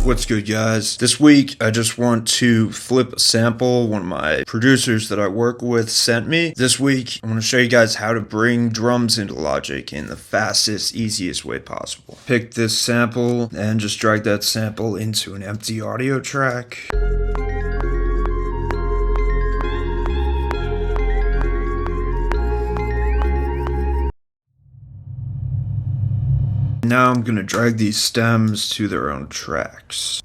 What's good, guys? This week I just want to flip a sample one of my producers that I work with sent me. This week I want to show you guys how to bring drums into Logic in the fastest, easiest way possible. Pick this sample and just drag that sample into an empty audio track. Now I'm gonna drag these stems to their own tracks.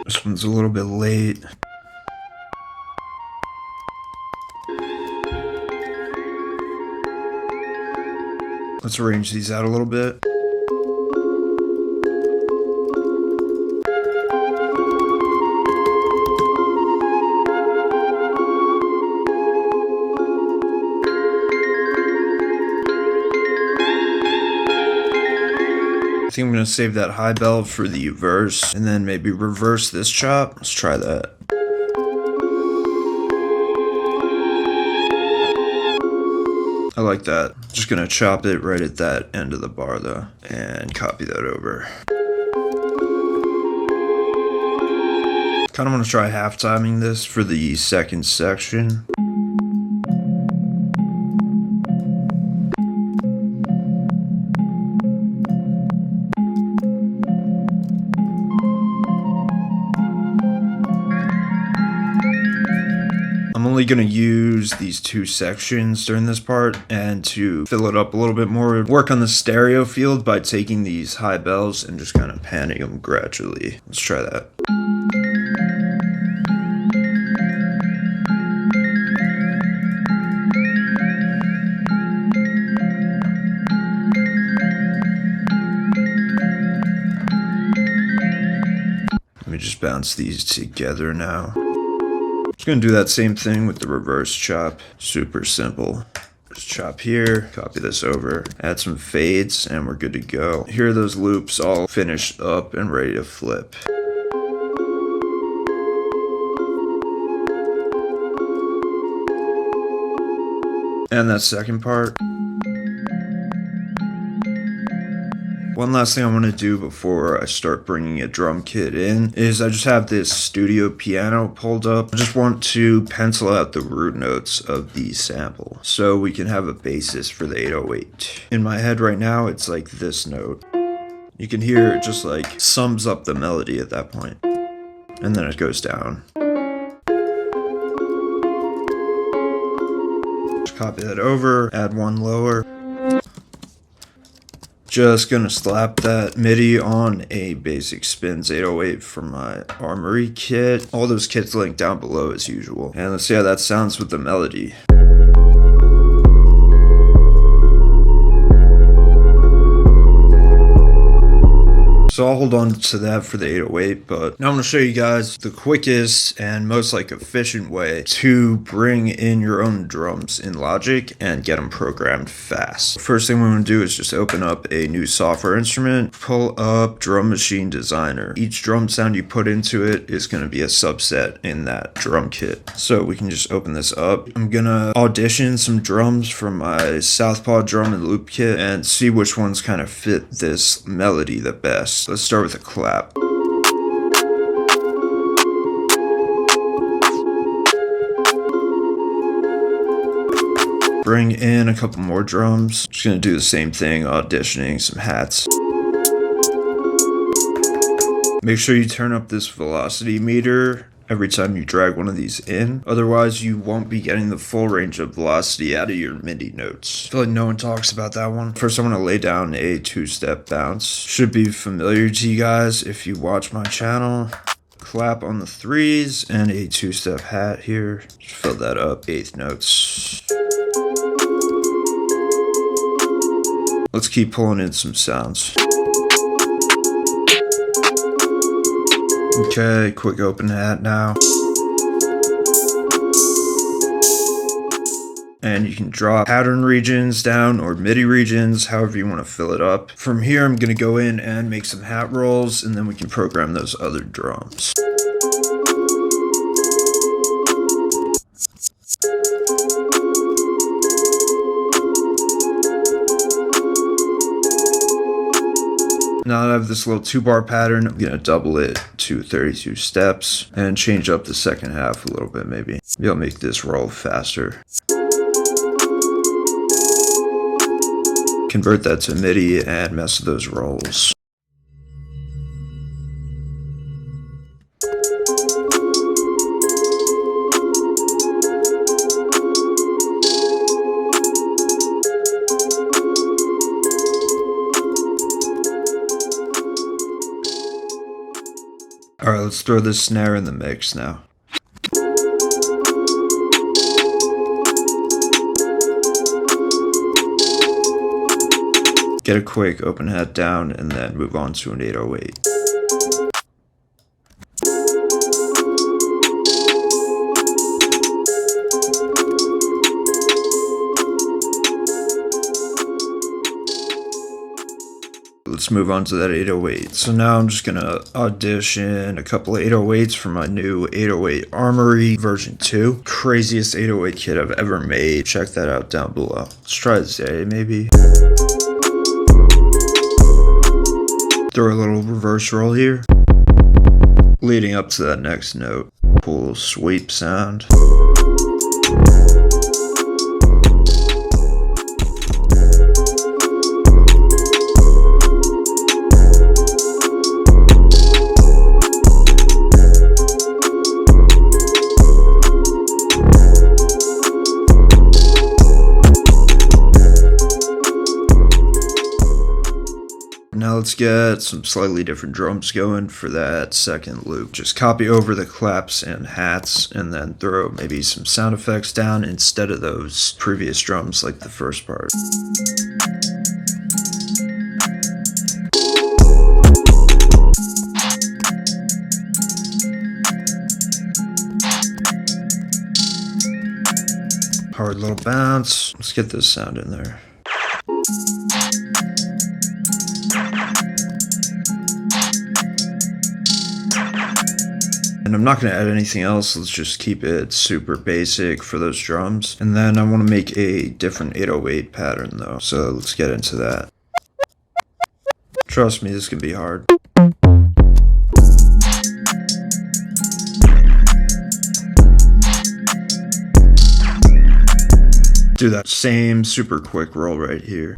This one's a little bit late. Let's arrange these out a little bit. I think I'm going to save that high bell for the verse and then maybe reverse this chop. Let's try that. I like that. Just going to chop it right at that end of the bar though and copy that over. Kind of want to try half timing this for the second section. I'm only going to use these two sections during this part, and to fill it up a little bit more, work on the stereo field by taking these high bells and just kind of panning them gradually. Let's try that. Let me just bounce these together now. Just gonna do that same thing with the reverse chop. Super simple. Just chop here, copy this over, add some fades, and we're good to go. Here are those loops all finished up and ready to flip. And that second part. One last thing I want to do before I start bringing a drum kit in is I just have this studio piano pulled up. I just want to pencil out the root notes of the sample so we can have a basis for the 808. In my head right now, it's like this note. You can hear it just like sums up the melody at that point. And then it goes down. Just copy that over, add one lower. Just gonna slap that MIDI on a basic Spins 808 from my ARMORY kit. All those kits linked down below as usual. And let's see how that sounds with the melody. So I'll hold on to that for the 808, but now I'm going to show you guys the quickest and most efficient way to bring in your own drums in Logic and get them programmed fast. First thing we want to do is just open up a new software instrument, pull up Drum Machine Designer. Each drum sound you put into it is going to be a subset in that drum kit. So we can just open this up. I'm going to audition some drums from my SOUTHPAW drum and loop kit and see which ones kind of fit this melody the best. Let's start with a clap. Bring in a couple more drums. Just gonna do the same thing, auditioning some hats. Make sure you turn up this velocity meter every time you drag one of these in. Otherwise, you won't be getting the full range of velocity out of your MIDI notes. I feel like no one talks about that one. First, I want to lay down a two-step bounce. Should be familiar to you guys if you watch my channel. Clap on the threes and a two-step hat here. Just fill that up. Eighth notes. Let's keep pulling in some sounds. Okay, quick open hat now. And you can drop pattern regions down or MIDI regions, however you want to fill it up. From here, I'm going to go in and make some hat rolls, and then we can program those other drums. Now I have this little 2-bar pattern. I'm gonna double it to 32 steps and change up the second half a little bit maybe. Maybe I'll make this roll faster. Convert that to MIDI and mess with those rolls. Alright, let's throw this snare in the mix now. Get a quick open hat down and then move on to an 808. Let's move on to that 808. So now I'm just gonna audition a couple of 808s for my new 808 ARMORY version 2. Craziest 808 kit I've ever made. Check that out down below. Let's try this A maybe. Throw a little reverse roll here. Leading up to that next note. Cool sweep sound. Now let's get some slightly different drums going for that second loop. Just copy over the claps and hats and then throw maybe some sound effects down instead of those previous drums like the first part. Hard little bounce. Let's get this sound in there. And I'm not going to add anything else, let's just keep it super basic for those drums. And then I want to make a different 808 pattern though, so let's get into that. Trust me, this can be hard. Do that same super quick roll right here.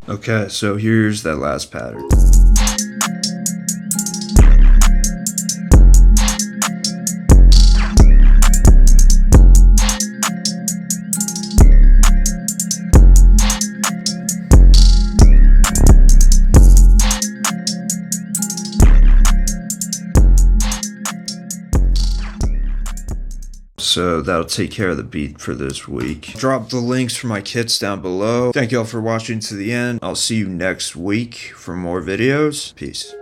Okay, so here's that last pattern. So that'll take care of the beat for this week. Drop the links for my kits down below. Thank you all for watching to the end. I'll see you next week for more videos. Peace.